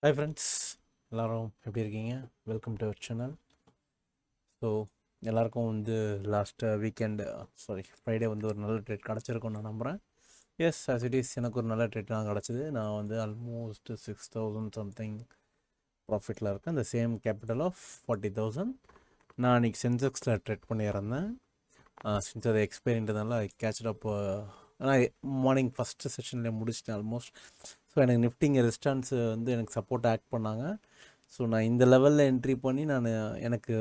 Hi friends, எல்லோரும் எப்படி இருக்கீங்க? Welcome to our channel. So எல்லாருக்கும் லாஸ்ட் வீக்கெண்டு ஃப்ரைடே ஒரு நல்ல ட்ரேட் கிடச்சிருக்குன்னு நான் நம்புகிறேன். எஸ், ஆஸ் இட் இஸ், எனக்கு ஒரு நல்ல ட்ரேட் தான் கிடச்சிது. நான் ஆல்மோஸ்ட் 6,000 சம்திங் ப்ராஃபிட்டில் இருக்கேன். இந்த சேம் கேபிட்டல் ஆஃப் 40,000 நான் அன்றைக்கி சென்செக்ஸில் ட்ரேட் பண்ணியிருந்தேன். சின்ஸ் அது எக்ஸ்பைரின்றதுனால கேட்ச் அப் நான் மார்னிங் ஃபஸ்ட்டு செஷன்லேயே முடிச்சிட்டேன் ஆல்மோஸ்ட். ஸோ எனக்கு நிஃப்டிங்க ரெஸ்டான்ஸ் எனக்கு சப்போர்ட் ஆக்ட் பண்ணாங்க. ஸோ நான் இந்த லெவலில் என்ட்ரி பண்ணி எனக்கு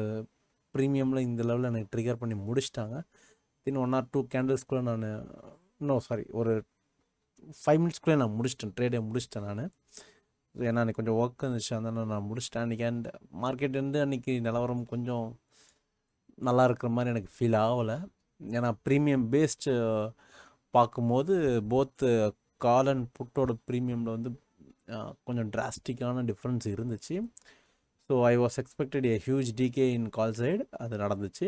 ப்ரீமியமில் இந்த லெவலில் எனக்கு ட்ரிகர் பண்ணி முடிச்சிட்டாங்க. இன்னும் 1 or 2 கேண்டில்ஸ்குள்ளே ஒரு 5 மினிட்ஸ்குள்ளே நான் முடிச்சிட்டேன், ட்ரேடே முடிச்சிட்டேன் நான். ஏன்னா அன்றைக்கி கொஞ்சம் ஒர்க் இருந்துச்சு, அதனால் நான் முடிச்சிட்டேன் அன்றைக்கி. அண்ட் மார்க்கெட் அன்றைக்கி நிலவரம் கொஞ்சம் நல்லா இருக்கிற மாதிரி எனக்கு ஃபீல் ஆகலை. ஏன்னா ப்ரீமியம் பேஸ்டு பார்க்கும்போது போத் கால் அண்ட் புட்டோட ப்ரீமியமில் கொஞ்சம் டிராஸ்டிக்கான டிஃப்ரென்ஸ் இருந்துச்சு. So I was expected a huge decay in call side. அது நடந்துச்சு.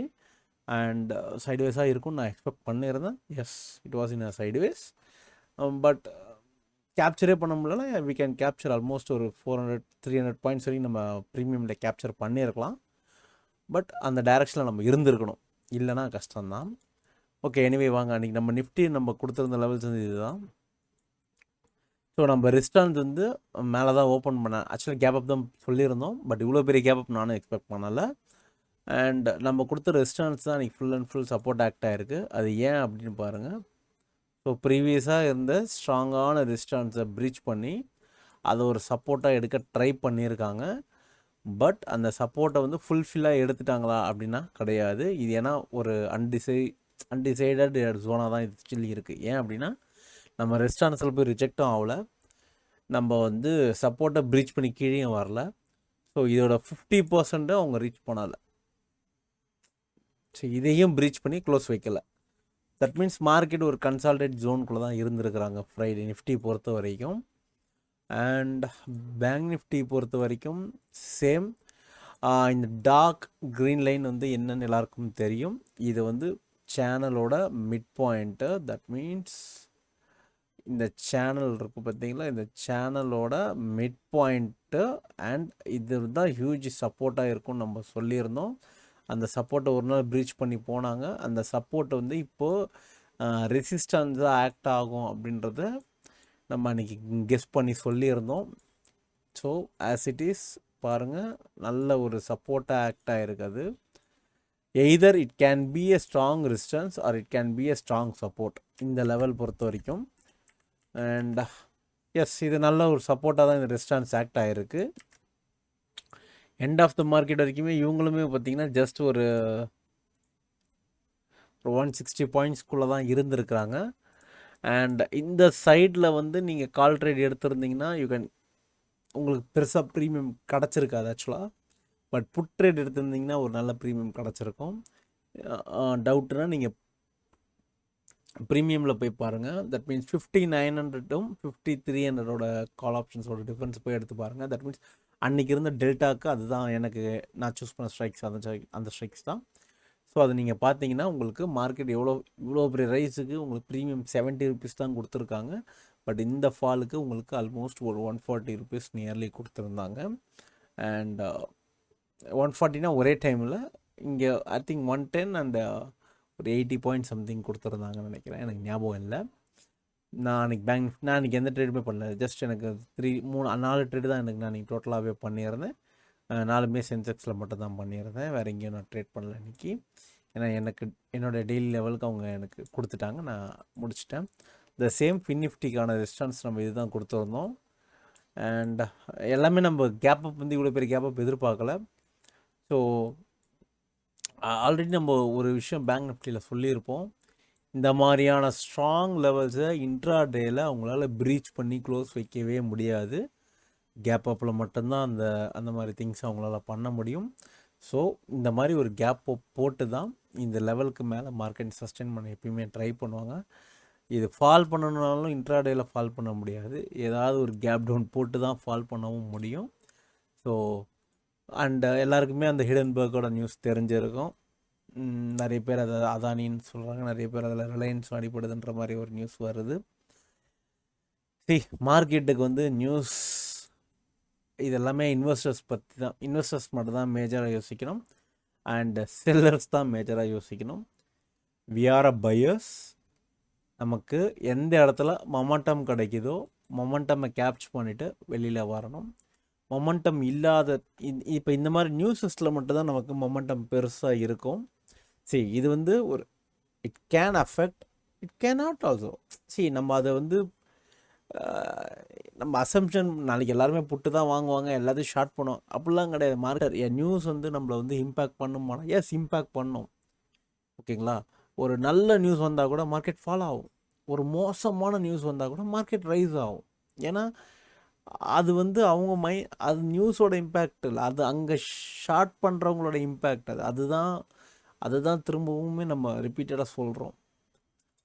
அண்ட் சைட்வேஸாக இருக்கும்னு நான் எக்ஸ்பெக்ட் பண்ணியிருந்தேன். Yes, it was in a sideways. But கேப்சரே பண்ண முடியல. வி கேன் கேப்சர் ஆல்மோஸ்ட் ஒரு 400-300 பாயிண்ட்ஸ் வரைக்கும் நம்ம ப்ரீமியமில் கேப்சர் பண்ணியிருக்கலாம். பட் அந்த டைரெக்ஷனில் நம்ம இருந்திருக்கணும், இல்லைனா கஷ்டம்தான். ஓகே, எனிவே வாங்க, அன்றைக்கி நம்ம நிஃப்டி நம்ம கொடுத்துருந்த லெவல்ஸ் இதுதான். ஸோ நம்ம ரெஸ்டாரண்ட் மேலே தான் ஓப்பன் பண்ணேன். ஆக்சுவலாக கேப் அப் தான் சொல்லியிருந்தோம், பட் இவ்வளோ பெரிய கேப் அப் நானும் எக்ஸ்பெக்ட் பண்ணலை. அண்ட் நம்ம கொடுத்த ரெஸ்டாரண்ட்ஸ் தான் இன்றைக்கி full and full support act ஆகிருக்கு. அது ஏன் அப்படின்னு பாருங்கள். ஸோ ப்ரீவியஸாக இருந்த ஸ்ட்ராங்கான ரெஸ்டாரண்ட்ஸை ப்ரீச் பண்ணி அதை ஒரு சப்போர்ட்டாக எடுக்க ட்ரை பண்ணியிருக்காங்க. பட் அந்த சப்போர்ட்டை ஃபுல்ஃபில்லாக எடுத்துட்டாங்களா அப்படின்னா கிடையாது. இது ஏன்னா ஒரு அன்டிசைடட் ஜோனாக தான் இது ஸ்டில் இருக்குது. ஏன் அப்படின்னா நம்ம ரெஸ்டாரண்ட்ஸில் போய் ரிஜெக்டும் ஆகலை, நம்ம சப்போர்ட்டை ப்ரீச் பண்ணி கீழேயும் வரல. ஸோ இதோட 50% அவங்க ரீச் பண்ணலை. ஸோ இதையும் ப்ரீச் பண்ணி க்ளோஸ் வைக்கலை. தட் மீன்ஸ் மார்க்கெட் ஒரு கன்சால்டேட் ஜோனுக்குள்ளே தான் இருந்திருக்கிறாங்க ஃப்ரைடே நிஃப்டி பொறுத்த வரைக்கும். அண்ட் பேங்க் நிஃப்டி பொறுத்த வரைக்கும் சேம். இந்த டார்க் க்ரீன் லைன் என்னன்னு எல்லாருக்கும் தெரியும். இது சேனலோட மிட் பாயிண்ட்டு. தட் மீன்ஸ் இந்த சேனல் இருக்குது பார்த்தீங்களா, இந்த சேனலோட மிட் பாயிண்ட்டு. அண்ட் இது தான் ஹியூஜ் சப்போர்ட்டாக இருக்கும்னு நம்ம சொல்லியிருந்தோம். அந்த சப்போர்ட்டை ஒரு நாள் ப்ரீச் பண்ணி போனாங்க. அந்த சப்போர்ட்டை இப்போது ரெசிஸ்டன்ஸாக ஆக்ட் ஆகும் அப்படின்றத நம்ம அன்றைக்கி கெஸ் பண்ணி சொல்லியிருந்தோம். ஸோ ஆஸ் இட் இஸ் பாருங்கள், நல்ல ஒரு சப்போர்ட்டாக ஆக்ட் ஆகிருக்குது. Either it can B a strong resistance R it can B a strong support இந்த லெவல் பொறுத்த வரைக்கும். அண்ட் எஸ், இது நல்ல ஒரு சப்போர்ட்டாக தான் இந்த ரெசிஸ்டன்ஸ் ஆக்ட் ஆகிருக்கு. எண்ட் ஆஃப் த மார்க்கெட் வரைக்குமே இவங்களுமே பார்த்திங்கன்னா ஜஸ்ட் ஒரு 160 பாயிண்ட்ஸ்குள்ளே தான் இருந்திருக்கிறாங்க. அண்ட் இந்த சைடில் நீங்கள் கால் ட்ரேட் எடுத்திருந்தீங்கன்னா உங்களுக்கு பெருசாக ப்ரீமியம் கிடச்சிருக்காது ஆக்சுவலாக. பட் புட் ட்ரேட் எடுத்திருந்தீங்கன்னா ஒரு நல்ல ப்ரீமியம் கிடச்சிருக்கும். டவுட்னா நீங்கள் ப்ரீமியமில் போய் பாருங்கள். தட் மீன்ஸ் 5900ம் 5300ஓட கால் ஆப்ஷன்ஸோட டிஃப்ரென்ஸ் போய் எடுத்து பாருங்கள். தட் மீன்ஸ் அன்றைக்கி இருந்த டெல்டாக்கு அதுதான் நான் சூஸ் பண்ண ஸ்ட்ரைக்ஸ். அந்த ஸ்ட்ரைக்ஸ் தான். ஸோ அது நீங்கள் பார்த்தீங்கன்னா உங்களுக்கு மார்க்கெட் இவ்வளோ பெரிய ரைஸுக்கு உங்களுக்கு ப்ரீமியம் 70 ருபீஸ் தான் கொடுத்துருக்காங்க. பட் இந்த ஃபாலுக்கு உங்களுக்கு ஆல்மோஸ்ட் ஒரு 140 ருபீஸ் நியர்லி கொடுத்துருந்தாங்க. அண்ட் 140னா ஒரே டைமில் இங்கே ஐ திங்க் 110 அண்ட் ஒரு 80 பாயிண்ட் சம்திங் கொடுத்துருந்தாங்கன்னு நினைக்கிறேன், எனக்கு ஞாபகம் இல்லை. நான் அன்றைக்கி எந்த ட்ரேடுமே பண்ணல. ஜஸ்ட் எனக்கு 4 ட்ரேடு தான் நான் அன்றைக்கி டோட்டலாகவே பண்ணியிருந்தேன். 4மே சென்செக்ஸில் மட்டும் தான் பண்ணியிருந்தேன். வேறு எங்கேயும் நான் ட்ரேட் பண்ணல இன்றைக்கி. ஏன்னா என்னோடய டெய்லி லெவலுக்கு அவங்க எனக்கு கொடுத்துட்டாங்க, நான் முடிச்சிட்டேன். த சேம் நிஃப்டிக்கான ரெஸ்டாரண்ட்ஸ் நம்ம இது தான் கொடுத்துருந்தோம். அண்ட் எல்லாமே நம்ம கேப் அப் இவ்வளோ பெரிய கேப் அப் எதிர்பார்க்கல. ஸோ ஆல்ரெடி நம்ம ஒரு விஷயம் பேங்க் நிஃப்டியில் சொல்லியிருப்போம். இந்த மாதிரியான ஸ்ட்ராங் லெவல்ஸை இன்ட்ரா டேயில் அவங்களால ப்ரீச் பண்ணி க்ளோஸ் வைக்கவே முடியாது. கேப் அப்பில் மட்டும்தான் அந்த மாதிரி திங்ஸ் அவங்களால பண்ண முடியும். ஸோ இந்த மாதிரி ஒரு கேப் போட்டு தான் இந்த லெவலுக்கு மேலே மார்க்கெட் சஸ்டெயின் பண்ண எப்பயுமே ட்ரை பண்ணுவாங்க. இது ஃபால் பண்ணணுன்னாலும் இன்ட்ராடேயில் ஃபால் பண்ண முடியாது. ஏதாவது ஒரு கேப் டவுன் போட்டு தான் ஃபால் பண்ணவும் முடியும். ஸோ அண்டு எல்லாருக்குமே அந்த ஹிடன்பர்க்கோட நியூஸ் தெரிஞ்சிருக்கும். நிறைய பேர் அதை அதானின்னு சொல்கிறாங்க, நிறைய பேர் அதில் ரிலையன்ஸ் அடிப்படுதுன்ற மாதிரி ஒரு நியூஸ் வருது. மார்க்கெட்டுக்கு நியூஸ் இது எல்லாமே இன்வெஸ்டர்ஸ் பற்றி தான், இன்வெஸ்டர்ஸ் மட்டும் தான் மேஜராக யோசிக்கணும் அண்ட் செல்லர்ஸ் தான் மேஜராக யோசிக்கணும். We are a buyers. நமக்கு எந்த இடத்துல மொமெண்டம் கிடைக்குதோ மொமெண்டமை கேப்ச் பண்ணிவிட்டு வெளியில் வரணும். மொமெண்டம் இல்லாத இப்போ இந்த மாதிரி நியூஸஸில் மட்டும்தான் நமக்கு மொமெண்டம் பெருசாக இருக்கும். சரி, இது வந்து ஒரு it can affect, it can not also. சரி, நம்ம அதை வந்து நம்ம அசம்ஷன் நாளைக்கு எல்லாருமே புட்டு தான் வாங்குவாங்க, எல்லாத்தையும் ஷார்ட் பண்ணுவோம் அப்படிலாம் கிடையாது. மார்க்கெட் நியூஸ் வந்து நம்மளை வந்து இம்பேக்ட் பண்ணுமானா எஸ், இம்பேக்ட் பண்ணும். ஓகேங்களா? ஒரு நல்ல நியூஸ் வந்தால் கூட மார்க்கெட் ஃபாலோ ஆகும். ஒரு மோசமான நியூஸ் வந்தால் கூட மார்க்கெட் ரைஸ் ஆகும். ஏன்னா அது வந்து அவங்க அது நியூஸோட இம்பேக்ட் இல்லை, அது அங்கே ஷார்ட் பண்ணுறவங்களோட இம்பேக்ட். அதுதான் திரும்பவுமே நம்ம ரிப்பீட்டடாக சொல்கிறோம்.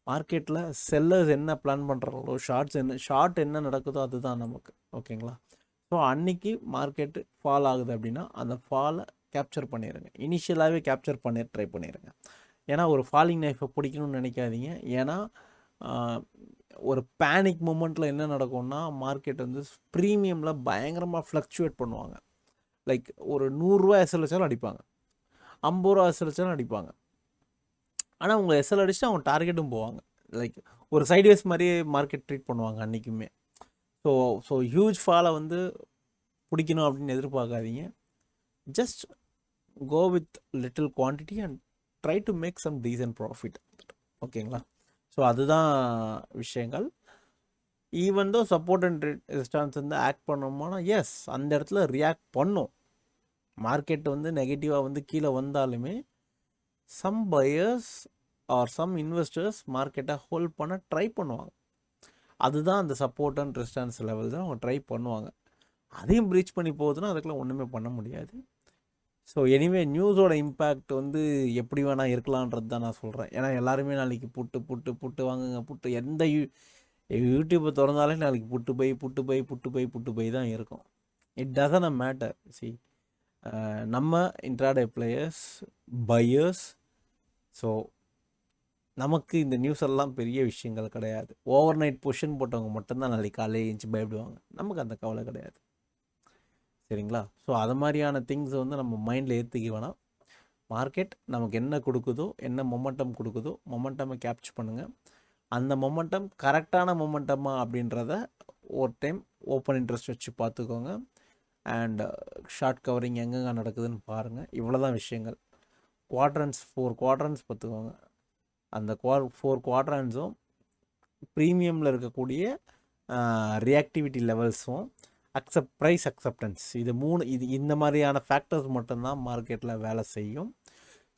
மார்க்கெட்டில் செல்லர்ஸ் என்ன பிளான் பண்ணுறாங்களோ, ஷார்ட் என்ன நடக்குதோ அதுதான் நமக்கு. ஓகேங்களா? ஸோ அன்றைக்கி மார்க்கெட்டு ஃபால் ஆகுது அப்படின்னா அந்த ஃபாலை கேப்சர் பண்ணிடுங்க. இனிஷியலாகவே கேப்சர் பண்ணி ட்ரை பண்ணிடுங்க. ஏன்னா ஒரு ஃபாலிங் நைஃபை பிடிக்கணும்னு நினைக்காதீங்க. ஏன்னா ஒரு பேனிக் மூமெண்ட்டில் என்ன நடக்கும்னா மார்க்கெட் வந்து ப்ரீமியமில் பயங்கரமாக ஃப்ளக்சுவேட் பண்ணுவாங்க. லைக் ஒரு 100 ரூபா எஸ்எல் வச்சாலும் அடிப்பாங்க, 50 ரூபா எஸ்எல் வச்சாலும் அடிப்பாங்க. ஆனால் அவங்க எஸ்எல் அடிச்சுட்டு அவங்க டார்கெட்டும் போவாங்க. லைக் ஒரு சைட்வேஸ் மாதிரியே மார்க்கெட் ட்ரீட் பண்ணுவாங்க அன்றைக்குமே. ஸோ ஹியூஜ் ஃபாலை வந்து பிடிக்கணும் அப்படின்னு எதிர்பார்க்காதீங்க. Just go with little quantity and try to make some decent profit. ஓகேங்களா? ஸோ அதுதான் விஷயங்கள். Even though support and resistance வந்து ஆக்ட் பண்ணோம்னா எஸ், அந்த இடத்துல ரியாக்ட் பண்ணும். மார்க்கெட் வந்து நெகட்டிவாக வந்து கீழே வந்தாலுமே some buyers or some investors மார்க்கெட்டை ஹோல்ட் பண்ண ட்ரை பண்ணுவாங்க. அதுதான் அந்த சப்போர்ட் அண்ட் ரெசிஸ்டன்ஸ் லெவல் தான் அவங்க ட்ரை பண்ணுவாங்க. அதையும் ப்ரீச் பண்ணி போகுதுன்னா அதுக்கெல்லாம் ஒன்றுமே பண்ண முடியாது. ஸோ எனிவே நியூஸோட இம்பேக்ட் வந்து எப்படி வேணால் இருக்கலான்றது தான் நான் சொல்கிறேன். ஏன்னா எல்லாருமே நாளைக்கு புட்டு வாங்குங்க, புட்டு எந்த யூடியூப்பை திறந்தாலே நாளைக்கு புட்டு பை தான் இருக்கும். It doesn't matter. சி, நம்ம இன்ட்ராடே பிளேயர்ஸ், பையர்ஸ். ஸோ நமக்கு இந்த நியூஸ் எல்லாம் பெரிய விஷயங்கள் கிடையாது. ஓவர் நைட் பொசிஷன் போட்டவங்க மட்டும்தான் நாளைக்கு காலையில் எழுந்துச்சி பயப்படுவாங்க. நமக்கு அந்த கவலை கிடையாது. சரிங்களா? ஸோ அது மாதிரியான திங்ஸ் வந்து நம்ம மைண்டில் ஏற்றிக்க வேணாம். மார்க்கெட் நமக்கு என்ன கொடுக்குதோ, என்ன மொமெண்டம் கொடுக்குதோ மொமெண்டமை கேப்சர் பண்ணுங்கள். அந்த மொமெண்டம் கரெக்டான மொமெண்டமா அப்படின்றத ஒரு டைம் ஓப்பன் இன்ட்ரெஸ்ட் வச்சு பார்த்துக்கோங்க. அண்ட் ஷார்ட் கவரிங் எங்கெங்கே நடக்குதுன்னு பாருங்கள். இவ்வளோ தான் விஷயங்கள். குவாட்ரன்ஸ் 4 குவாட்ரன்ஸ் பார்த்துக்கோங்க. அந்த 4 குவாட்ரன்ஸும் ப்ரீமியமில் இருக்கக்கூடிய ரியாக்டிவிட்டி லெவல்ஸும் ப்ரைஸ் அக்செப்டன்ஸ், இது இந்த மாதிரியான ஃபேக்டர்ஸ் மட்டும்தான் மார்க்கெட்டில் வேலை செய்யும்.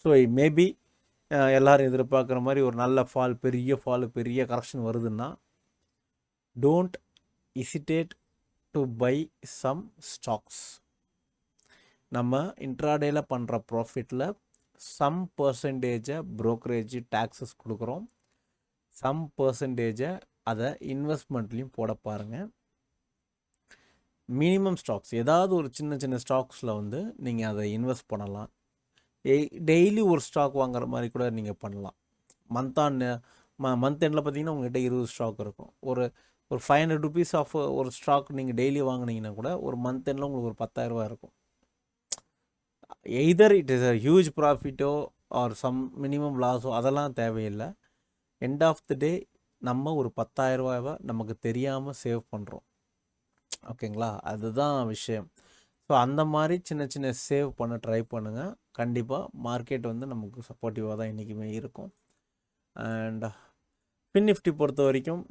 ஸோ மேபி எல்லோரும் எதிர்பார்க்குற மாதிரி ஒரு நல்ல பெரிய கரெக்ஷன் வருதுன்னா don't hesitate to buy some stocks. நம்ம இன்ட்ராடேயில் பண்ணுற ப்ராஃபிட்டில் சம் பர்சன்டேஜை ப்ரோக்கரேஜ் டேக்ஸஸ் கொடுக்குறோம், சம் பர்சன்டேஜை அதை இன்வெஸ்ட்மெண்ட்லேயும் போட பாருங்கள். மினிமம் ஸ்டாக்ஸ், ஏதாவது ஒரு சின்ன ஸ்டாக்ஸில் வந்து நீங்கள் அதை இன்வெஸ்ட் பண்ணலாம். டெய்லி ஒரு ஸ்டாக் வாங்குற மாதிரி கூட நீங்கள் பண்ணலாம். மந்த் எண்டில் பார்த்தீங்கன்னா உங்கள்கிட்ட 20 ஸ்டாக் இருக்கும். ஒரு 500 ருபீஸ் ஆஃப் ஒரு ஸ்டாக் நீங்கள் டெய்லி வாங்கினீங்கன்னா கூட ஒரு மந்த் எண்டில் உங்களுக்கு ஒரு 10,000 இருக்கும். Either it is a huge ப்ராஃபிட்டோ ஆர் சம் மினிமம் லாஸோ அதெல்லாம் தேவையில்லை. எண்ட் ஆஃப் த டே நம்ம ஒரு 10,000 நமக்கு தெரியாமல் சேவ் பண்ணுறோம். ஓகேங்களா? அதுதான் விஷயம். ஸோ அந்த மாதிரி சின்ன சேவ் பண்ண ட்ரை பண்ணுங்கள். கண்டிப்பாக மார்க்கெட் வந்து நமக்கு சப்போர்ட்டிவாக தான் இன்றைக்குமே இருக்கும். அண்ட் ஃபின் நிஃப்டி பொறுத்த வரைக்கும்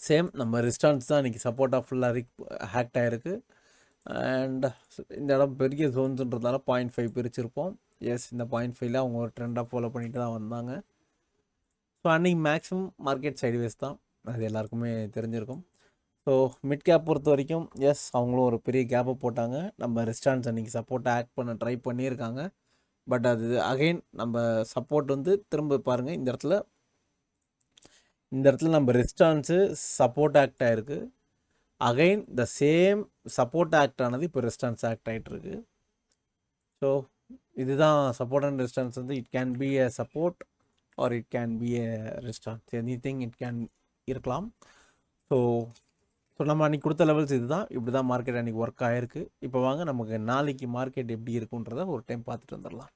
சேம், நம்ம ரெஸ்டாரண்ட்ஸ் தான் இன்றைக்கி சப்போர்ட்டாக ஃபுல்லாக ஹேக்ட் ஆகிருக்கு. அண்ட் இந்த இடம் பெரிய ஜோன்ஸுன்றதால 0.5 பிரிச்சிருப்போம். எஸ், இந்த 0.5ல அவங்க ஒரு ட்ரெண்டாக ஃபாலோ பண்ணிட்டு தான் வந்தாங்க. ஸோ அன்றைக்கி மேக்ஸிமம் மார்க்கெட் சைட்வேஸ் தான், அது எல்லாருக்குமே தெரிஞ்சிருக்கும். ஸோ மிட் கேப் பொறுத்த வரைக்கும் எஸ், அவங்களும் ஒரு பெரிய கேப்பை போட்டாங்க. நம்ம ரெஸ்டாரண்ட்ஸ் அன்றைக்கி சப்போர்ட்டை ஆக்ட் பண்ண ட்ரை பண்ணியிருக்காங்க. பட் அது அகைன் நம்ம சப்போர்ட் வந்து திரும்ப பாருங்கள், இந்த இடத்துல நம்ம ரெஸ்டாரண்ட்ஸு சப்போர்ட் ஆக்ட் ஆகிருக்கு. Again the same support act ஆனது இப்போ ரெஸ்டாரண்ட்ஸ் ஆக்ட் ஆகிட்டுருக்கு. ஸோ இதுதான் சப்போர்ட் அண்ட் ரெஸ்டாரண்ட்ஸ் வந்து it can B a support R it can B a restaurants, anything it can இருக்கலாம். ஸோ ஸோ நம்ம அன்றைக்கி கொடுத்த லெவல்ஸ் இது தான். இப்படி தான் மார்க்கெட் அன்றைக்கி ஒர்க் ஆகிருக்கு. இப்போ வாங்க நமக்கு நாளைக்கு மார்க்கெட் எப்படி இருக்குன்றத ஒரு டைம் பார்த்துட்டு வந்துடலாம்.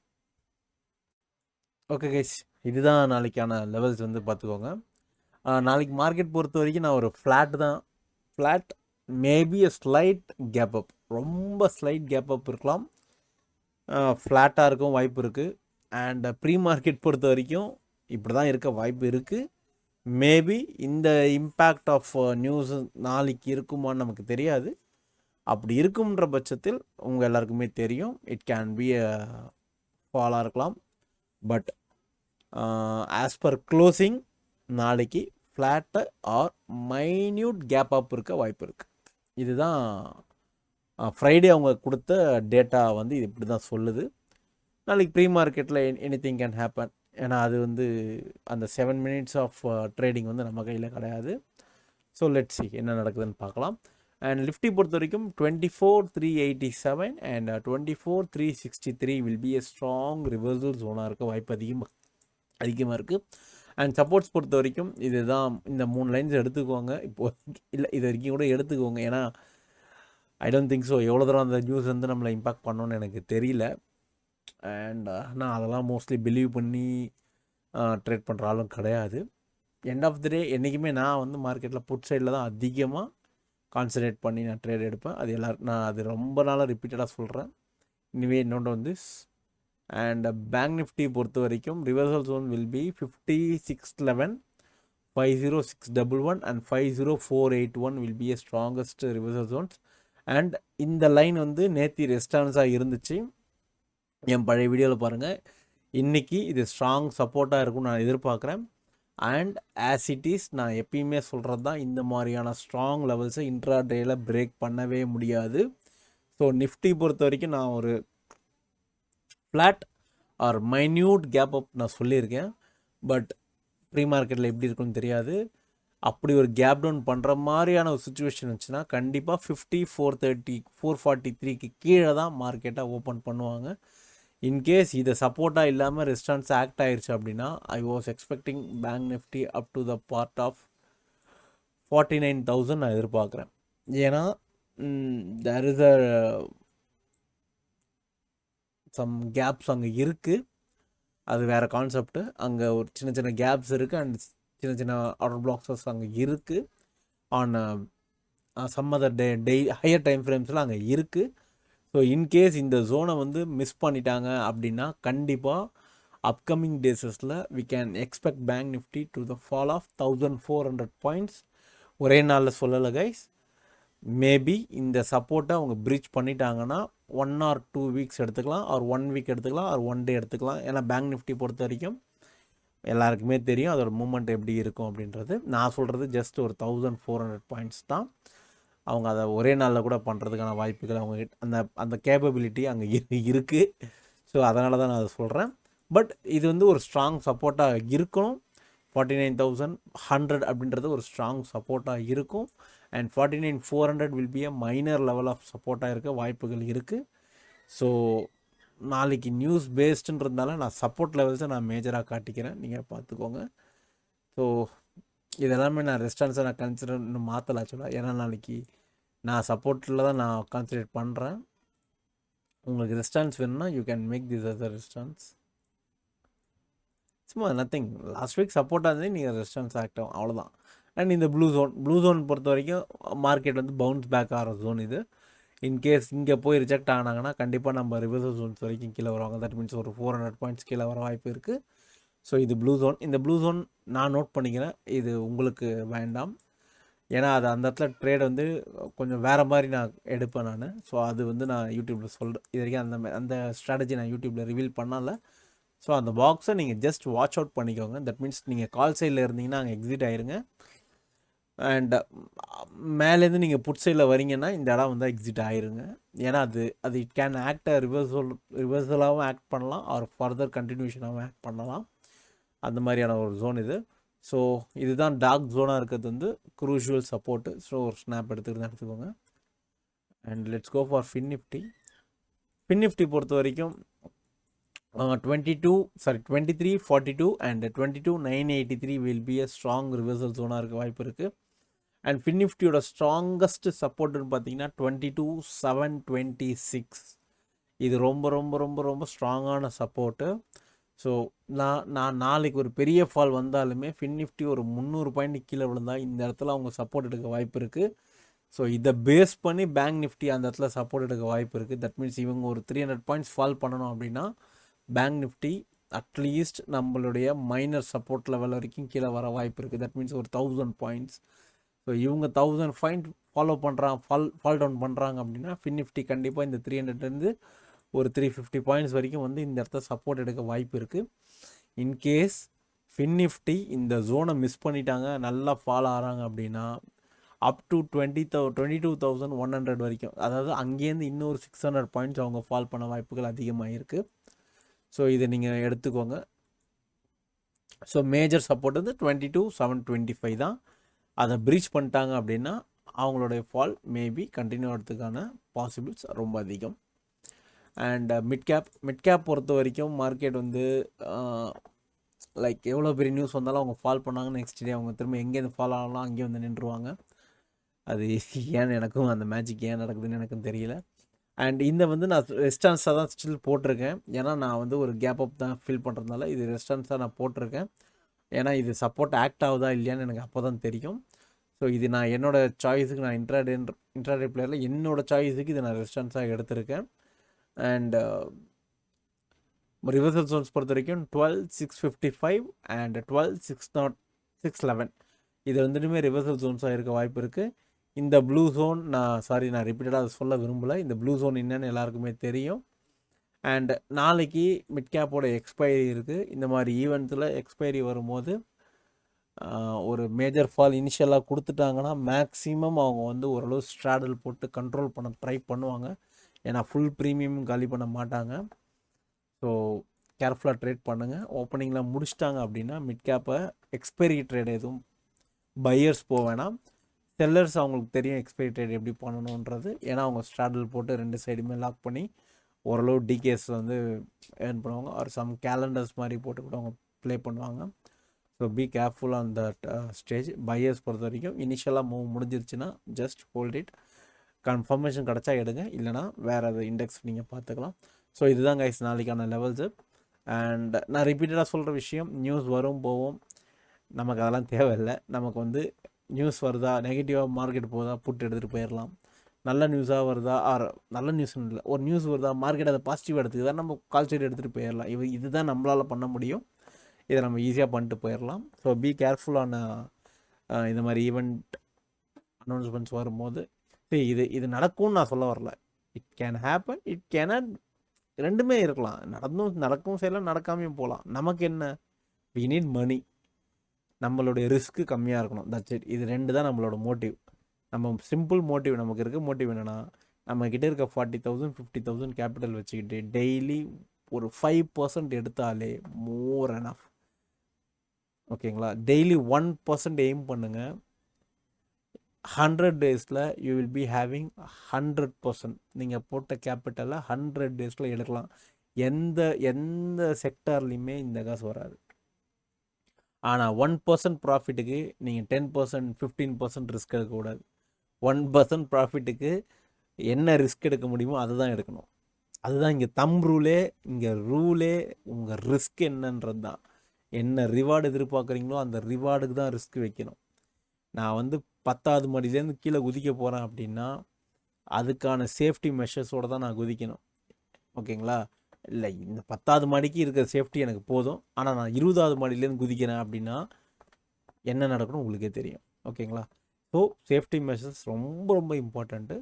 ஓகே கைஸ், இதுதான் நாளைக்கான லெவல்ஸ் வந்து பார்த்துக்கோங்க. நாளைக்கு மார்க்கெட் பொறுத்த வரைக்கும் நான் ஒரு ஃப்ளாட் தான், flat maybe a slight gap up, ரொம்ப ஸ்லைட் கேப் அப் இருக்கலாம், ஃப்ளாட்டாக இருக்கும் வாய்ப்பு இருக்குது. அண்ட் ப்ரீ மார்க்கெட் பொறுத்த வரைக்கும் இப்படி தான் இருக்க வாய்ப்பு இருக்குது. மேபி இந்த இம்பேக்ட் ஆஃப் நியூஸ் நாளைக்கு இருக்குமான்னு நமக்கு தெரியாது. அப்படி இருக்கும்ன்ற பட்சத்தில் உங்கள் எல்லாருக்குமே தெரியும், இட் கேன் பி அ ஃபாலாக இருக்கலாம். பட் ஆஸ் பர் க்ளோசிங் நாளைக்கு flat or minute gap up இருக்க வாய்ப்பு இருக்குது. இதுதான் ஃப்ரைடே அவங்க கொடுத்த டேட்டா வந்து இது இப்படி தான் சொல்லுது. நாளைக்கு ப்ரீ மார்க்கெட்டில் எனிதிங் கேன் ஹேப்பன். ஏன்னா அது வந்து அந்த 7 minutes ஆஃப் ட்ரேடிங் வந்து நம்ம கையில் கிடையாது. ஸோ லெட்ஸ் சி என்ன நடக்குதுன்னு பார்க்கலாம். அண்ட் நிஃப்டி பொறுத்த வரைக்கும் 24,387 and 24,363 will be a strong reversal ஜோனாக இருக்க வாய்ப்பு அதிகமாக இருக்குது. அண்ட் சப்போர்ட்ஸ் பொறுத்த வரைக்கும் இதுதான், இந்த 3 லைன்ஸ் எடுத்துக்கோங்க. இப்போது இல்லை, இது வரைக்கும் கூட எடுத்துக்கோங்க. ஏன்னா ஐ டோன்ட் திங்க் ஸோ எவ்வளோ தூரம் அந்த நியூஸ் வந்து நம்மளை இம்பாக்ட் பண்ணணும்னு எனக்கு தெரியல. அண்ட் நான் அதெல்லாம் மோஸ்ட்லி பிலீவ் பண்ணி ட்ரேட் பண்ணுற ஆளும் கிடையாது. எண்ட் ஆஃப் த டே என்றைக்குமே நான் வந்து மார்க்கெட்டில் புட் சைடில் தான் அதிகமாக கான்சன்ட்ரேட் பண்ணி நான் ட்ரேட் எடுப்பேன். அது நான் அது ரொம்ப நாளாக ரிப்பீட்டடாக சொல்கிறேன். இனிவே இன்னொன்று வந்து அண்ட் பேங்க் நிஃப்டி பொறுத்த வரைக்கும் reversal zone will be 5611, 50611 and 50481 will be a strongest reversal zones. And இந்த லைன் வந்து நேற்று ரெஸ்டான்ஸாக இருந்துச்சு, என் பழைய வீடியோவில் பாருங்கள். இன்றைக்கி இது ஸ்ட்ராங் சப்போர்ட்டாக இருக்கும்னு நான் எதிர்பார்க்குறேன். அண்ட் ஆஸ் இட் இஸ் நான் எப்பயுமே சொல்கிறது தான், இந்த மாதிரியான ஸ்ட்ராங் லெவல்ஸை இன்ட்ராடேயில் பிரேக் பண்ணவே முடியாது. ஸோ நிஃப்டி பொறுத்த வரைக்கும் நான் ஒரு flat or minute gap up நான் சொல்லியிருக்கேன். பட் ப்ரீ மார்க்கெட்டில் எப்படி இருக்குன்னு தெரியாது. அப்படி ஒரு கேப் டவுன் பண்ணுற மாதிரியான ஒரு சுச்சுவேஷன் இருந்துச்சுன்னா கண்டிப்பாக 50,430, 443க்கு கீழே தான் மார்க்கெட்டை ஓப்பன் பண்ணுவாங்க. இன்கேஸ் இதை சப்போர்ட்டாக இல்லாமல் ரெஸ்டான்ஸ் ஆக்ட் ஆயிடுச்சு அப்படின்னா I was expecting bank Nifty up to the part of 49,000 நான் எதிர்பார்க்குறேன். ஏன்னா there is a some gaps அங்கே இருக்குது. அது வேறு கான்செப்ட்டு. அங்கே ஒரு சின்ன சின்ன கேப்ஸ் இருக்குது அண்ட் சின்ன சின்ன ஆர்டர் பிளாக்ஸஸ் அங்கே இருக்குது. On some other higher time ஃப்ரேம்ஸில் அங்கே இருக்குது. ஸோ இன்கேஸ் இந்த ஜோனை வந்து மிஸ் பண்ணிட்டாங்க அப்படின்னா கண்டிப்பாக அப்கமிங் டேஸஸில் we can expect Bank Nifty to the fall of 1400 points. ஒரே நாளில் சொல்லலை கைஸ். மேபி இந்த சப்போர்ட்டை அவங்க ப்ரீச் பண்ணிட்டாங்கன்னா 1 or 2 வீக்ஸ் எடுத்துக்கலாம், ஆர் 1 வீக் எடுத்துக்கலாம், ஆர் 1 டே எடுத்துக்கலாம். ஏன்னா பேங்க் நிஃப்டி பொறுத்த வரைக்கும் எல்லாருக்குமே தெரியும் அதோட மூமெண்ட் எப்படி இருக்கும் அப்படின்றது. நான் சொல்கிறது ஜஸ்ட் ஒரு 1400 பாயிண்ட்ஸ் தான். அவங்க அதை ஒரே நாளில் கூட பண்ணுறதுக்கான வாய்ப்புகள் அவங்ககிட்ட அந்த கேப்பபிலிட்டி அங்கே இருக்குது. ஸோ அதனால தான் நான் அதை சொல்கிறேன். பட் இது வந்து ஒரு ஸ்ட்ராங் சப்போர்ட்டாக இருக்கணும். 49,100 அப்படின்றது ஒரு ஸ்ட்ராங் சப்போர்ட்டாக இருக்கும். And 49,400 will be a minor level of சப்போர்ட்டாக இருக்க வாய்ப்புகள் இருக்குது. ஸோ நாளைக்கு நியூஸ் பேஸ்டுன்றதுனால நான் சப்போர்ட் லெவல்ஸை நான் மேஜராக காட்டிக்கிறேன், நீங்கள் பார்த்துக்கோங்க. ஸோ இதெல்லாமே நான் ரெஸ்டான்ஸை நான் கன்சிடர் இன்னும் மாற்றலை ஆக்சுவலாக. ஏன்னா நாளைக்கு நான் சப்போர்ட்டில் தான் நான் கான்சன்ட்ரேட் பண்ணுறேன். உங்களுக்கு ரெஸ்டான்ஸ் வேணும்னா you can make this as a resistance. சும்மா நத்திங், லாஸ்ட் வீக் சப்போர்ட்டாக இருந்தே நீங்கள் ரெஸ்டான்ஸ் ஆக்ட் ஆகும், அவ்வளோதான். அண்ட் இந்த ப்ளூ ஜோன் பொறுத்த வரைக்கும் மார்க்கெட் வந்து பவுன்ஸ் பேக் ஆகிற ஜோன் இது. இன்கேஸ் இங்கே போய் ரிஜெக்ட் ஆனாங்கன்னா கண்டிப்பாக நம்ம ரிவர்சல் ஜோன்ஸ் வரைக்கும் கீழே வருவாங்க. தட் மீன்ஸ் ஒரு 400 பாயிண்ட்ஸ் கீழே வர வாய்ப்பு இருக்குது. ஸோ இது ப்ளூ ஜோன். இந்த ப்ளூ ஜோன் நான் நோட் பண்ணிக்கிறேன், இது உங்களுக்கு வேண்டாம். ஏன்னா அது அந்த இடத்துல ட்ரேட் வந்து கொஞ்சம் வேறு மாதிரி நான் எடுப்பேன் நான். ஸோ அது வந்து நான் யூடியூப்பில் சொல்கிறேன். இது வரைக்கும் அந்த ஸ்ட்ராட்டஜி நான் யூடியூப்பில் ரிவீல் பண்ணல. ஸோ அந்த பாக்ஸை நீங்கள் ஜஸ்ட் வாட்ச் அவுட் பண்ணிக்கோங்க. தட் மீன்ஸ் நீங்கள் கால் சைடில் இருந்தீங்கன்னா அங்கே எக்ஸிட் ஆயிருங்க. அண்ட் மேலேருந்து நீங்கள் புட் சைடில் வரீங்கன்னா இந்த இடம் வந்து எக்ஸிட் ஆயிருங்க. ஏன்னா அது இட் கேன் ஆக்ட் ரிவர்சலாகவும் ஆக்ட் பண்ணலாம், ஆர் ஃபர்தர் கண்டினியூஷனாகவும் ஆக்ட் பண்ணலாம். அந்த மாதிரியான ஒரு ஜோன் இது. ஸோ இதுதான் டார்க் ஜோனாக இருக்கிறது வந்து க்ரூஷுவல் சப்போர்ட்டு. ஸோ ஒரு ஸ்னாப் எடுத்துக்கோங்க. And let's go for Fin Nifty பொறுத்த வரைக்கும் 2342 and 22,983 will be a strong reversal ஜோனாக இருக்க வாய்ப்பு இருக்குது. அண்ட் ஃபின் நிஃப்டியோட ஸ்ட்ராங்கஸ்ட் சப்போர்ட்டுன்னு பார்த்தீங்கன்னா 22,726. இது ரொம்ப ரொம்ப ரொம்ப ரொம்ப ஸ்ட்ராங்கான சப்போர்ட்டு. ஸோ நான் நாளைக்கு ஒரு பெரிய ஃபால் வந்தாலுமே ஃபின் நிஃப்டி ஒரு 300 பாயிண்ட் கீழே விழுந்தால் இந்த இடத்துல அவங்க சப்போர்ட் எடுக்க வாய்ப்பு இருக்குது. ஸோ இதை பேஸ் பண்ணி பேங்க் நிஃப்டி அந்த இடத்துல சப்போர்ட் எடுக்க வாய்ப்பு இருக்குது. தட் மீன்ஸ் இவங்க ஒரு 300 பாயிண்ட்ஸ் ஃபால் பண்ணணும் அப்படின்னா பேங்க் நிஃப்டி அட்லீஸ்ட் நம்மளுடைய மைனர் சப்போர்ட் லெவல் வரைக்கும் கீழே வர வாய்ப்பு இருக்குது. தட் மீன்ஸ் ஒரு 1000 பாயிண்ட்ஸ். ஸோ இவங்க 1000 பாயிண்ட் ஃபாலோ பண்ணுறாங்க, ஃபால் டவுன் பண்ணுறாங்க அப்படின்னா ஃபின் நிஃப்டி கண்டிப்பாக இந்த 300லேருந்து ஒரு 350 பாயிண்ட்ஸ் வரைக்கும் வந்து இந்த இடத்த சப்போர்ட் எடுக்க வாய்ப்பு இருக்குது. இன்கேஸ் ஃபின் நிஃப்டி இந்த ஜோனை மிஸ் பண்ணிட்டாங்க, நல்லா ஃபால் ஆகிறாங்க அப்படின்னா அப் டு 22,100 வரைக்கும், அதாவது அங்கேருந்து இன்னொரு 600 பாயிண்ட்ஸ் அவங்க ஃபால் பண்ண வாய்ப்புகள் அதிகமாக இருக்குது. ஸோ இதை நீங்கள் எடுத்துக்கோங்க. ஸோ மேஜர் சப்போர்ட் வந்து 22,725 தான். அதை ப்ரீச் பண்ணிட்டாங்க அப்படின்னா அவங்களுடைய ஃபால் மேபி கண்டினியூ ஆகிறதுக்கான பாசிபிள்ஸ் ரொம்ப அதிகம். அண்ட் மிட் கேப் பொறுத்த வரைக்கும் மார்க்கெட் வந்து லைக் எவ்வளோ பெரிய நியூஸ் வந்தாலும் அவங்க ஃபால் பண்ணாங்க, நெக்ஸ்ட் டே அவங்க திரும்ப எங்கேருந்து ஃபால் ஆகலாம் அங்கேயே வந்து நின்றுவாங்க. அது ஏன்னு எனக்கும் அந்த மேஜிக் ஏன் நடக்குதுன்னு எனக்கும் தெரியல. அண்ட் இந்த வந்து நான் ரெஸ்டான்ஸாக தான் ஸ்டில் போட்டிருக்கேன். ஏன்னா நான் வந்து ஒரு கேப் அப் தான் ஃபீல் பண்ணுறதுனால இது ரெஸ்டான்ஸாக நான் போட்டிருக்கேன். ஏன்னா இது சப்போர்ட் ஆக்ட் ஆகுதா இல்லையான்னு எனக்கு அப்போ தான் தெரியும். ஸோ இது நான் என்னோடய சாய்ஸுக்கு நான் இன்ட்ராடே பிளேயரில் என்னோடய சாய்ஸுக்கு இதை நான் ரெஸ்டான்ஸாக எடுத்திருக்கேன். அண்ட் ரிவர்சல் ஜோன்ஸ் பொறுத்த வரைக்கும் 12,655 அண்ட் 12,611 இது வந்துட்டுமே ரிவர்சல் ஜோன்ஸாக இருக்க வாய்ப்பு இருக்குது. இந்த ப்ளூ ஜோன் நான் ரிப்பீட்டடாக அதை சொல்ல விரும்பலை. இந்த ப்ளூ ஜோன் என்னன்னு எல்லாருக்குமே தெரியும். அண்ட் நாளைக்கு மிட் கேப்போட எக்ஸ்பைரி இருக்குது. இந்த மாதிரி ஈவெண்ட்ஸில் எக்ஸ்பைரி வரும்போது ஒரு மேஜர் ஃபால் இனிஷியலாக கொடுத்துட்டாங்கன்னா மேக்ஸிமம் அவங்க வந்து ஓரளவு ஸ்ட்ராடல் போட்டு கண்ட்ரோல் பண்ண ட்ரை பண்ணுவாங்க. ஏன்னா ஃபுல் ப்ரீமியம் காலி பண்ண மாட்டாங்க. ஸோ கேர்ஃபுல்லாக ட்ரேட் பண்ணுங்கள். ஓப்பனிங்கில் முடிச்சிட்டாங்க அப்படின்னா மிட் கேப்பை எக்ஸ்பைரி ட்ரேட் எதுவும் பையர்ஸ் போக வேணாம். செல்லர்ஸ் அவங்களுக்கு தெரியும் எக்ஸ்பைரி ட்ரேட் எப்படி பண்ணணுன்றது. ஏன்னா அவங்க ஸ்ட்ராடல் போட்டு ரெண்டு சைடுமே லாக் பண்ணி ஓரளவு டிகேஸ் வந்து ஏர்ன் பண்ணுவாங்க. ஒரு சம் கேலண்டர்ஸ் மாதிரி போட்டு கூட அவங்க ப்ளே பண்ணுவாங்க. So be careful on that stage. Buyers பொறுத்த வரைக்கும் இனிஷியலாக மூவ் முடிஞ்சிருச்சுன்னா ஜஸ்ட் ஹோல்ட் இட். கன்ஃபர்மேஷன் கிடச்சா எடுங்க, இல்லைனா வேறு அது இண்டெக்ஸ் நீங்கள் பார்த்துக்கலாம். ஸோ இதுதான் கைஸ் நாளைக்கான லெவல்ஸு. அண்ட் நான் ரிப்பீட்டடாக சொல்கிற விஷயம், நியூஸ் வரும் போவோம், நமக்கு அதெல்லாம் தேவையில்லை. நமக்கு வந்து நியூஸ் வருதா, நெகட்டிவாக மார்க்கெட் போதா புட்டு எடுத்துகிட்டு போயிடலாம். நல்ல நியூஸாக வருதா, ஆர் நல்ல நியூஸ்னு இல்லை, ஒரு நியூஸ் வருதா மார்க்கெட் அதை பாசிட்டிவாக எடுத்துக்கிட்டா நம்ம கால் சைடு எடுத்துகிட்டு போயிடலாம். இதுதான் நம்மளால் பண்ண முடியும். இதை நம்ம ஈஸியாக பண்ணிட்டு போயிடலாம். ஸோ பி கேர்ஃபுல்லான இந்த மாதிரி ஈவெண்ட் அனௌன்ஸ்மெண்ட்ஸ் வரும்போது இது நடக்கும்னு நான் சொல்ல வரல. It can happen, it cannot, ரெண்டுமே இருக்கலாம். நடக்கவும் செய்யலாம், நடக்காமையும் போகலாம். நமக்கு என்ன, வி நீட் மணி, நம்மளுடைய ரிஸ்க்கு கம்மியாக இருக்கணும், தட்ஸ் இட். இது ரெண்டு தான் நம்மளோட மோட்டிவ். நம்ம சிம்பிள் மோட்டிவ், நமக்கு இருக்க மோட்டிவ் என்னென்னா நம்மக்கிட்ட இருக்க 40,000 50,000 கேபிட்டல் வச்சுக்கிட்டு டெய்லி ஒரு 5% எடுத்தாலே மோர் எனஃப். ஓகேங்களா? டெய்லி 1% எய்ம் பண்ணுங்கள். 100 டேஸில் யூ வில் பி ஹேவிங் 100%. நீங்கள் போட்ட கேபிட்டலை 100 டேஸில் எடுக்கலாம். எந்த செக்டார்லேயுமே இந்த காசு வராது. ஆனால் 1% ப்ராஃபிட்டுக்கு நீங்கள் 10% 15% ரிஸ்க் எடுக்கக்கூடாது. 1% ப்ராஃபிட்டுக்கு என்ன ரிஸ்க் எடுக்க முடியுமோ அதை தான் எடுக்கணும். அதுதான் இங்கே ரூலே. இங்கே ரூலே உங்கள் ரிஸ்க் என்னன்றது தான். என்ன ரிவார்டு எதிர்பார்க்குறீங்களோ அந்த ரிவார்டுக்கு தான் ரிஸ்க் வைக்கணும். நான் வந்து 10வது மாடியிலேருந்து கீழே குதிக்க போகிறேன் அப்படின்னா அதுக்கான சேஃப்டி மெஷர்ஸோடு தான் நான் குதிக்கணும். ஓகேங்களா? இல்லை, இந்த 10வது மாடிக்கு இருக்கிற சேஃப்டி எனக்கு போதும், ஆனால் நான் 20வது மாடியிலேருந்து குதிக்கிறேன் அப்படின்னா என்ன நடக்கணும் உங்களுக்கே தெரியும். ஓகேங்களா? ஸோ சேஃப்டி மெஷர்ஸ் ரொம்ப ரொம்ப இம்பார்ட்டண்ட்டு.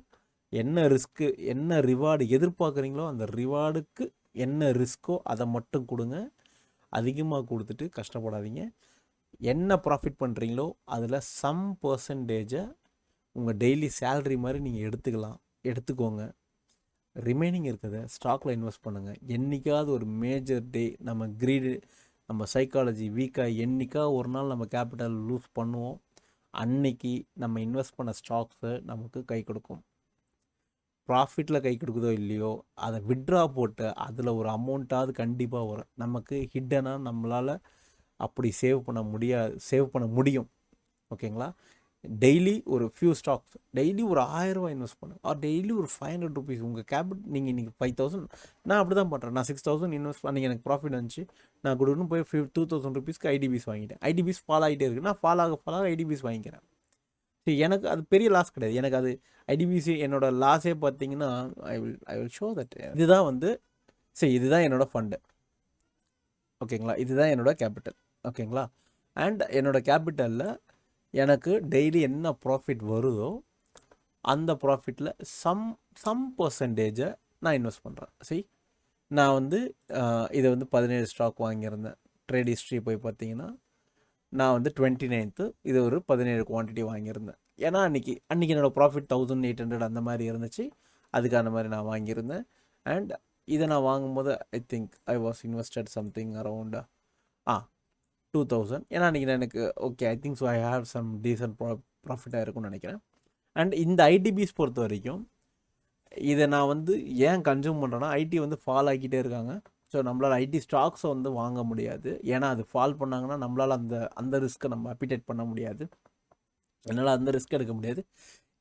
என்ன ரிஸ்க்கு, என்ன ரிவார்டு எதிர்பார்க்குறீங்களோ அந்த ரிவார்டுக்கு என்ன ரிஸ்க்கோ அதை மட்டும் கொடுங்க. அதிகமாக கொடுத்துட்டு கஷ்டப்படாதீங்க. என்ன ப்ராஃபிட் பண்ணுறீங்களோ அதில் சம் பர்சன்டேஜை உங்கள் டெய்லி சேலரி மாதிரி நீங்கள் எடுத்துக்கோங்க. ரிமைனிங் இருக்கிறத ஸ்டாக்கில் இன்வெஸ்ட் பண்ணுங்கள். என்றைக்காவது ஒரு மேஜர் டே நம்ம சைக்காலஜி வீக்காக என்றைக்காவது ஒரு நாள் நம்ம கேபிட்டல் லூஸ் பண்ணுவோம். அன்னைக்கு நம்ம இன்வெஸ்ட் பண்ண ஸ்டாக்ஸை நமக்கு கை கொடுக்கும். ப்ராஃபிட்டில் கை கொடுக்குதோ இல்லையோ அதை விட்ரா போட்டு அதில் ஒரு அமௌண்ட்டாவது கண்டிப்பாக வரும். நமக்கு ஹிட்டனாக நம்மளால் அப்படி சேவ் பண்ண முடியும். ஓகேங்களா? டெய்லி ஒரு ஃபியூ ஸ்டாக்ஸ், டெய்லி ஒரு 1000 இன்வெஸ்ட் பண்ணுங்க, ஆர் டெய்லி ஒரு 500 ருபீஸ் உங்கள் கேபிட். நீங்கள் இன்றைக்கி 5000, நான் அப்படி தான் பண்ணுறேன். நான் 6000 இன்வெஸ்ட் பண்ணி எனக்கு ப்ராஃபிட் வந்துச்சு, நான் கொடுன்னு போய் 2000 ருபீஸ்க்கு ஐடிபிஸ் வாங்கிட்டேன். ஐடிபிஸ் ஃபால் ஆகிட்டே இருக்குது, நான் ஃபால் ஆக ஐடிபிஸ் வாங்கிக்கிறேன். சரி, எனக்கு அது பெரிய லாஸ் கிடையாது. எனக்கு அது ஐடிபிசி என்னோட லாஸே பார்த்தீங்கன்னா, ஐ வில் ஷோ தட். இதுதான் வந்து சரி, இதுதான் என்னோட ஃபண்டு, ஓகேங்களா. இதுதான் என்னோட கேபிட்டல், ஓகேங்களா. அண்ட் என்னோட கேபிட்டலில் எனக்கு டெய்லி என்ன ப்ராஃபிட் வருதோ அந்த ப்ராஃபிட்டில் சம் பர்சன்டேஜை நான் இன்வெஸ்ட் பண்ணுறேன். சரி, நான் வந்து இதை வந்து 17 ஸ்டாக் வாங்கியிருந்தேன். ட்ரேட் ஹிஸ்ட்ரி போய் பார்த்தீங்கன்னா நான் வந்து 29th இது ஒரு 17 குவான்டிட்டி வாங்கியிருந்தேன். ஏன்னா அன்றைக்கி என்னோடய ப்ராஃபிட் 1800 அந்த மாதிரி இருந்துச்சு, அதுக்கான மாதிரி நான் வாங்கியிருந்தேன். அண்ட் இதை நான் வாங்கும்போது I think I was invested something around 2000. ஏன்னா அன்றைக்கி எனக்கு okay, I think so I have some decent ப்ராஃபிட்டாக இருக்கும்னு நினைக்கிறேன். அண்ட் இந்த ஐடிபிஸ் பொறுத்த வரைக்கும் இதை நான் வந்து ஏன் கன்சியூம் பண்ணுறேன்னா, ஐடி வந்து ஃபால் ஆகிக்கிட்டே இருக்காங்க. ஸோ நம்மளால் ஐடி ஸ்டாக்ஸை வந்து வாங்க முடியாது. ஏன்னா அது ஃபால் பண்ணாங்கன்னா நம்மளால் அந்த ரிஸ்க்கை நம்ம அப்பிடேட் பண்ண முடியாது. என்னால் அந்த ரிஸ்க் எடுக்க முடியாது.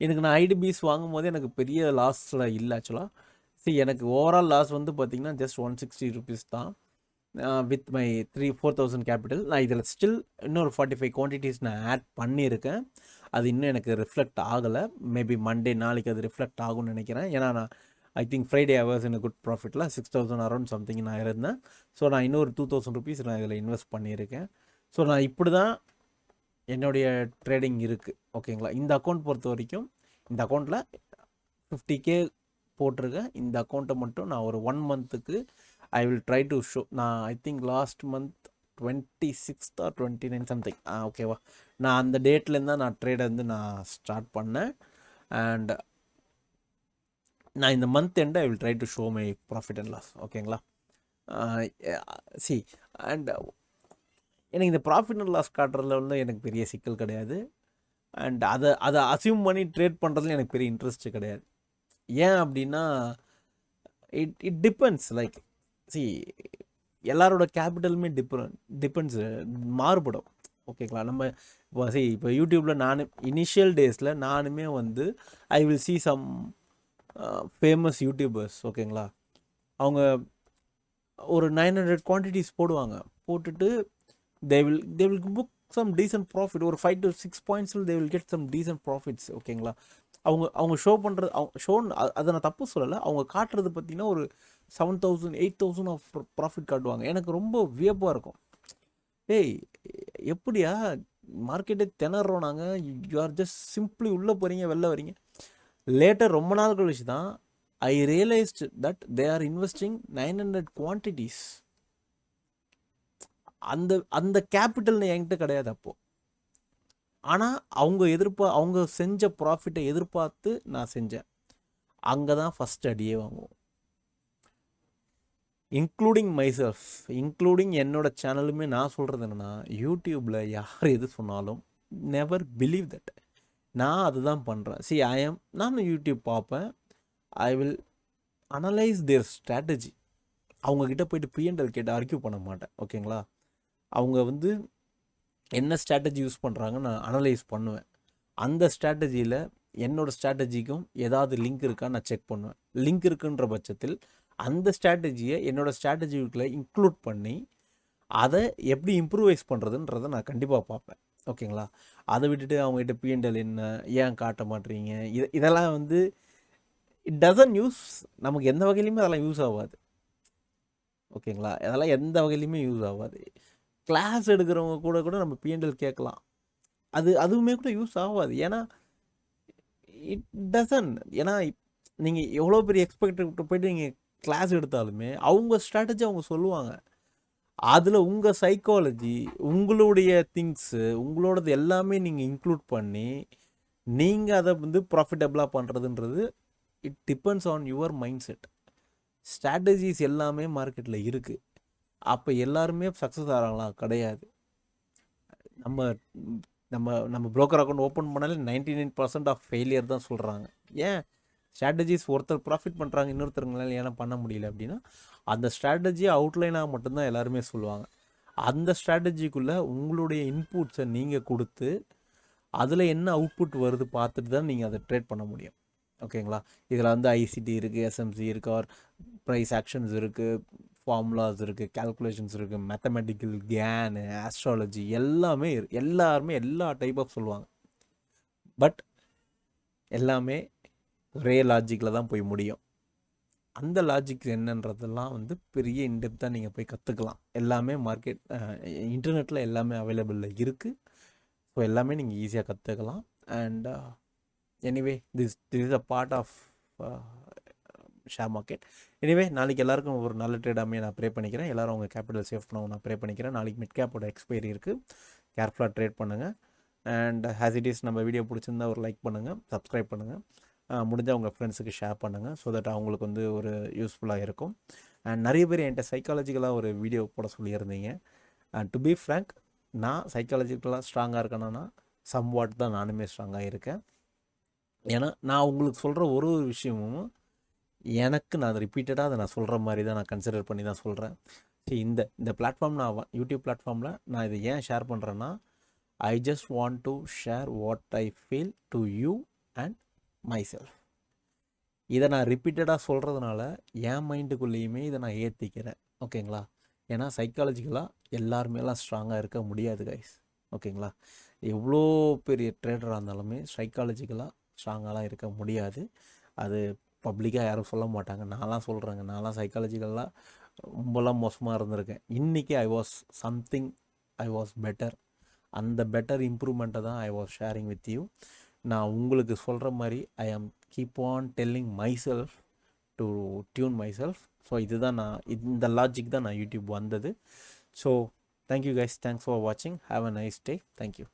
எனக்கு நான் ஐடிபிஸ் வாங்கும் போது எனக்கு பெரிய லாஸில் இல்லை ஆக்சுவலாக. சரி, எனக்கு ஓவரால் லாஸ் வந்து பார்த்திங்கன்னா ஜஸ்ட் 160 ருபீஸ் தான் வித் மை 4000 கேபிட்டல். நான் இதில் ஸ்டில் இன்னொரு 45 குவான்டிட்டிஸ் நான் ஆட் பண்ணியிருக்கேன். அது இன்னும் எனக்கு ரிஃப்ளெக்ட் ஆகலை. மேபி மண்டே நாளைக்கு அது ரிஃப்ளெக்ட் ஆகும்னு நினைக்கிறேன். ஏன்னா நான் I think Friday hours in good ப்ராஃபிட்டில் 6000 அரௌண்ட் சம்திங் நான் இருந்தேன். ஸோ நான் இன்னொரு 2000 ருபீஸ் நான் இதில் இன்வெஸ்ட் பண்ணியிருக்கேன். ஸோ நான் இப்படி தான் என்னுடைய ட்ரேடிங் இருக்குது, ஓகேங்களா. இந்த அக்கௌண்ட் பொறுத்த வரைக்கும் இந்த அக்கௌண்ட்டில் 50K போட்டிருக்கேன். இந்த அக்கௌண்ட்டை மட்டும் நான் ஒரு 1 மந்த்துக்கு I will try to show. நான் I think last month 26th or 29 something, ஓகேவா. நான் அந்த டேட்லேருந்து தான் நான் ட்ரேடை வந்து நான் ஸ்டார்ட் பண்ணேன். அண்ட் நான் இந்த month end I will try to show my profit and loss, ஓகேங்களா. சி அண்ட் எனக்கு இந்த ப்ராஃபிட் அண்ட் லாஸ் காட்டுறதுல வந்து எனக்கு பெரிய சிக்கல் கிடையாது. அண்ட் அதை அசியூம் பண்ணி ட்ரேட் பண்ணுறதுல எனக்கு பெரிய இன்ட்ரெஸ்ட்டு கிடையாது. ஏன் அப்படின்னா இட் டிபெண்ட்ஸ். லைக் சி எல்லாரோட கேபிட்டலுமே டிபெண்ட்ஸ், மாறுபடும், ஓகேங்களா. நம்ம இப்போ யூடியூப்பில் நான் இனிஷியல் டேஸில் நானுமே வந்து I will see some famous YouTubers, ஓகேங்களா. அவங்க ஒரு 900 குவான்டிட்டிஸ் போடுவாங்க. போட்டுட்டு they will book some decent profit. ஒரு 5 to 6 pointsல் they will get some decent profits, ஓகேங்களா. அவங்க ஷோ பண்ணுறது அதை நான் தப்பு சொல்லலை. அவங்க காட்டுறது பார்த்திங்கன்னா ஒரு 7000 8000 ஆஃப் ப்ராஃபிட் காட்டுவாங்க. எனக்கு ரொம்ப வியப்பாக இருக்கும். ஏய், எப்படியா மார்க்கெட்டே திணறோம் நாங்கள், யூ ஆர் ஜஸ்ட் சிம்பிளி உள்ளே போகிறீங்க வெளில வரீங்க. லேட்டர் ரொம்ப நாள் கழிச்சு தான் I realised that they are investing 900 quantities. அந்த கேபிட்டல் என்கிட்ட கிடையாது அப்போது. ஆனால் அவங்க செஞ்ச ப்ராஃபிட்டை எதிர்பார்த்து நான் செஞ்சேன். அங்கே தான் ஃபஸ்ட் அடியே வாங்குவோம். இன்க்ளூடிங் மைசெல்ஃப், இன்க்ளூடிங் என்னோட சேனலுமே நான் சொல்கிறது என்னென்னா, யூடியூப்பில் யார் எது சொன்னாலும் நெவர் பிலீவ் தட். நான் அதுதான் பண்ணுறேன். சி நானும் யூடியூப் பார்ப்பேன். I will analyse their strategy. அவங்கக்கிட்ட போய்ட்டு பிஎன்எல் கேட்டு ஆர்கியூ பண்ண மாட்டேன், ஓகேங்களா. அவங்க வந்து என்ன ஸ்ட்ராட்டஜி யூஸ் பண்ணுறாங்கன்னு நான் அனலைஸ் பண்ணுவேன். அந்த ஸ்ட்ராட்டஜியில் என்னோடய ஸ்ட்ராட்டஜிக்கும் ஏதாவது லிங்க் இருக்கான்னு நான் செக் பண்ணுவேன். லிங்க் இருக்குன்ற பட்சத்தில் அந்த ஸ்ட்ராட்டஜியை என்னோடய ஸ்ட்ராட்டஜிக்குள்ளே இன்க்ளூட் பண்ணி அதை எப்படி இம்ப்ரூவைஸ் பண்ணுறதுன்றதை நான் கண்டிப்பாக பார்ப்பேன், ஓகேங்களா. அதை விட்டுட்டு அவங்ககிட்ட பிஎன்எல் என்ன ஏன் காட்ட மாட்டேறீங்க, இதெல்லாம் வந்து இட் டசன்ட் யூஸ். நமக்கு எந்த வகையிலையுமே அதெல்லாம் யூஸ் ஆகாது, ஓகேங்களா. அதெல்லாம் எந்த வகையிலையுமே யூஸ் ஆகாது. கிளாஸ் எடுக்கிறவங்க கூட நம்ம பிஎன்எல் கேட்கலாம், அதுவுமே கூட யூஸ் ஆகாது. ஏன்னா இட் டசன். ஏன்னா நீங்கள் எவ்வளோ பெரிய எக்ஸ்பெக்ட் போய்ட்டு நீங்கள் கிளாஸ் எடுத்தாலுமே அவங்க ஸ்ட்ராட்டஜி அவங்க சொல்லுவாங்க. அதில் உங்கள் சைக்காலஜி, உங்களுடைய திங்ஸு, உங்களோடது எல்லாமே நீங்கள் இன்க்ளூட் பண்ணி நீங்கள் அதை வந்து ப்ராஃபிட்டபிளாக பண்ணுறதுன்றது it depends on your mind set. Strategies எல்லாமே மார்க்கெட்டில் இருக்குது. அப்போ எல்லாருமே சக்ஸஸ் ஆகிறாங்களா? கிடையாது. நம்ம நம்ம நம்ம ப்ரோக்கர் அக்கௌண்ட் ஓப்பன் பண்ணாலே 99% ஆஃப் ஃபெயிலியர் தான் சொல்கிறாங்க. ஏன்? ஸ்ட்ராட்டஜிஸ் ஒருத்தர் ப்ராஃபிட் பண்ணுறாங்க, இன்னொருத்தருங்களால ஏன்னா பண்ண முடியல அப்படின்னா அந்த ஸ்ட்ராட்டஜியை அவுட்லைனாக மட்டும்தான் எல்லாருமே சொல்லுவாங்க. அந்த ஸ்ட்ராட்டஜிக்குள்ளே உங்களுடைய இன்புட்ஸை நீங்கள் கொடுத்து அதில் என்ன அவுட்புட் வருது பார்த்துட்டு தான் நீங்கள் அதை ட்ரேட் பண்ண முடியும். ஓகேங்களா? இதில் வந்து ஐசிடி இருக்குது, எஸ்எம்சி இருக்குது, ஆர் ப்ரைஸ் ஆக்ஷன்ஸ் இருக்குது, ஃபார்முலாஸ் இருக்குது, கால்குலேஷன்ஸ் இருக்குது, மேத்தமெட்டிக்கல், கேனு, ஆஸ்ட்ராலஜி எல்லாமே எல்லாருமே எல்லா டைப் ஆஃப் சொல்லுவாங்க. பட் எல்லாமே ஒரே லாஜிக்கில் தான் போய் முடியும். அந்த லாஜிக் என்னன்றதெல்லாம் வந்து பெரிய இன்டெப்த்தாக நீங்கள் போய் கற்றுக்கலாம். எல்லாமே மார்க்கெட் இன்டர்நெட்டில் எல்லாமே அவைலபிளில் இருக்குது. ஸோ எல்லாமே நீங்கள் ஈஸியாக கற்றுக்கலாம். And anyway this is a part of share market. Anyway நாளைக்கு எல்லாருக்கும் ஒரு நல்ல ட்ரேடாமே நான் ப்ரே பண்ணிக்கிறேன். எல்லோரும் அவங்க கேபிட்டல் சேவ் பண்ணவும் நான் ப்ரே பண்ணிக்கிறேன். நாளைக்கு மிட் கேப்போட எக்ஸ்பைரி இருக்குது. கேர்ஃபுல்லாக ட்ரேட் பண்ணுங்கள். அண்ட் ஹேஸ் இட் இஸ் நம்ம வீடியோ பிடிச்சிருந்தா ஒரு லைக் பண்ணுங்கள், சப்ஸ்கிரைப் பண்ணுங்கள், முடிஞ்சால் உங்கள் ஃப்ரெண்ட்ஸுக்கு ஷேர் பண்ணுங்கள். ஸோ தட் அவங்களுக்கு வந்து ஒரு யூஸ்ஃபுல்லாக இருக்கும். அண்ட் நிறைய பேர் என்கிட்ட சைக்காலஜிக்கலாக ஒரு வீடியோ போட சொல்லியிருந்தீங்க. அண்ட் டு பி ஃப்ரேங்க், நான் சைக்காலஜிக்கலாக ஸ்ட்ராங்காக இருக்கேன்னா சம்வாட் தான் நானுமே ஸ்ட்ராங்காக இருக்கேன். ஏன்னா நான் உங்களுக்கு சொல்கிற ஒரு ஒரு விஷயமும் எனக்கு நான் அதை ரிப்பீட்டடாக அதை நான் சொல்கிற மாதிரி தான் நான் கன்சிடர் பண்ணி தான் சொல்கிறேன். சரி, இந்த பிளாட்ஃபார்ம் நான் யூடியூப் பிளாட்ஃபார்மில் நான் இதை ஏன் ஷேர் பண்ணுறேன்னா, I just want to share what I feel to you and my self. இதை நான் ரிப்பீட்டடாக சொல்கிறதுனால என் மைண்டுக்குள்ளேயுமே இதை நான் ஏற்றிக்கிறேன். ஓகேங்களா? ஏன்னா சைக்காலஜிக்கலாக எல்லாருமேலாம் ஸ்ட்ராங்காக இருக்க முடியாது கைஸ். ஓகேங்களா? எவ்வளோ பெரிய ட்ரேடராக இருந்தாலுமே சைக்காலஜிக்கலாக ஸ்ட்ராங்காலாம் இருக்க முடியாது. அது பப்ளிக்காக யாரும் சொல்ல மாட்டாங்க. நான்லாம் சொல்கிறேங்க, நான்லாம் சைக்காலஜிக்கலாக ரொம்பலாம் மோசமாக இருந்திருக்கேன். இன்றைக்கி ஐ வாஸ் பெட்டர். அந்த பெட்டர் இம்ப்ரூவ்மெண்ட்டை தான் I was sharing with you. நான் உங்களுக்கு சொல்கிற மாதிரி I am keep on telling myself to tune myself. So இதுதான் இந்த லாஜிக் தான் நான் யூடியூப் வந்தது. So thank you guys, thanks for வாட்சிங், have a nice day, thank you.